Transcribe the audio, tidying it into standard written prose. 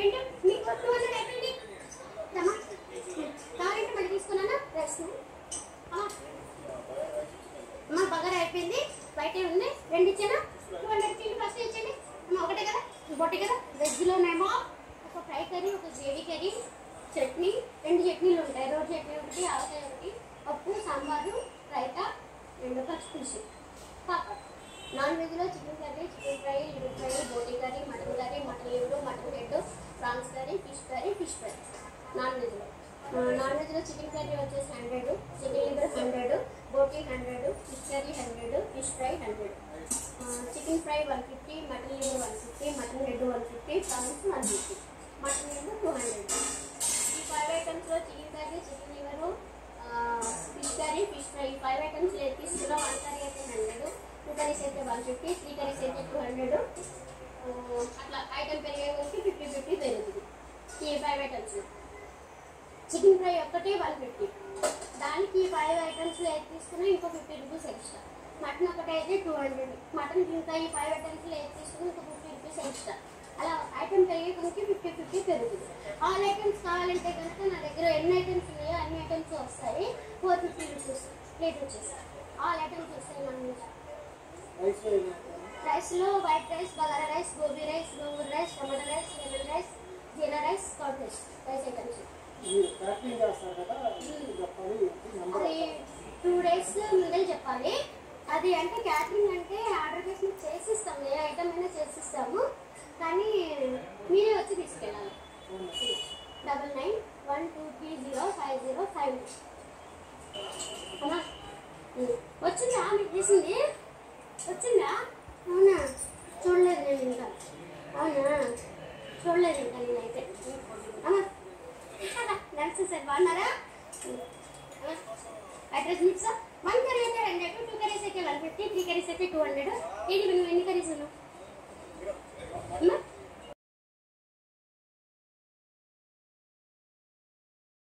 రెండు మీకు 200 అయిపోయింది అమ్మా. కావాలంటే మళ్ళీ తీసుకున్నానా రైస్ అమ్మా. బగారా అయిపోయింది, బయటే ఉంది. రెండు ఇచ్చానా 200 ఫస్ట్ ఇచ్చేయండి అమ్మా. ఒకటే కదా ఇంకోటి కదా. వెజ్లోనేమో ఒక ఫ్రై కర్రీ, ఒక గ్రేవీ కర్రీ, చట్నీ, రెండు చట్నీలు ఉంటాయి. రోడ్ చట్నీ ఒకటి, ఆవకాయ ఒకటి, పప్పు, సాంబారు, రైతా, రెండు పచ్చిపులుసు, పాపడ్. నాన్ వెజ్లో chicken curry, chicken fry, liver fry, boti curry, mutton liver, mutton head, prawns curry, fish fry. నాన్ వెజ్లో చికెన్ కర్రీ వచ్చేసి 100, chicken liver 100, boti 100, fish curry 100, fish fry 100, chicken fry 150, mutton liver 150, mutton head 150, prawns 150, mutton head 200. ఈ 5 ఐటమ్స్లో chicken curry, chicken liver, fish curry, fish fry 5 items తీసుకున్న. 1 curry అయితే 100, 2 curries అయితే 150, 3 curries అయితే 200. అట్లా ఐటమ్ పెరిగే వరకు 50-50 పెరుగుతుంది. ఈ 5 ఐటమ్స్. చికెన్ ఫ్రై ఒక్కటే 150, దానికి 5 ఐటమ్స్లో ఏది తీసుకున్నా ఇంకో 50 రూపీస్ ఎక్స్ట్రా. మటన్ ఒకటే అయితే 200, మటన్ ఇంకా ఈ 5 ఐటమ్స్లో ఏది తీసుకున్నా ఇంకో 50 రూపీస్ ఎక్స్ట్రా. అలా ఐటమ్ పెరిగే కొనికి 50-50 పెరుగుతుంది. ఆల్ ఐటమ్స్ కావాలంటే కనుక నా దగ్గర ఎన్ని ఐటమ్స్ ఉన్నాయో అన్ని ఐటమ్స్ వస్తాయి. 450 రూపీస్ ప్లేట్ వచ్చేస్తాయి. ఆల్ ఐటమ్స్ వస్తాయి మన నుంచి. రైస్లో white rice, bagara rice, gobi rice, gongura rice, tomato rice, lemon rice, jeera rice, curd rice, rice items. అది 2 days ముందే చెప్పాలి. అది అంటే క్యాటరింగ్ అంటే ఆర్డర్ చేసి చేసిస్తాము, ఏ ఐటమ్ అయినా చేసిస్తాము, కానీ మీరే వచ్చి తీసుకెళ్ళాలి. 9912305050 అమ్మా. వచ్చిందా మీకు తీసింది? వచ్చిందా? అవునా, చూడలేదు నేను ఇంకా. అవునా, చూడలేదు ఇంకా నేనైతే. అమ్మా నమస్తే సార్, బాగున్నారా? అడ్రస్ మిక్స్ 1 కర్రీ అయితే 100, 2 కర్రీస్ అయితే 150, 3 కర్రీస్ అయితే 200. ఏంటి నువ్వు ఎన్ని కర్రీస్ ఉన్నావు?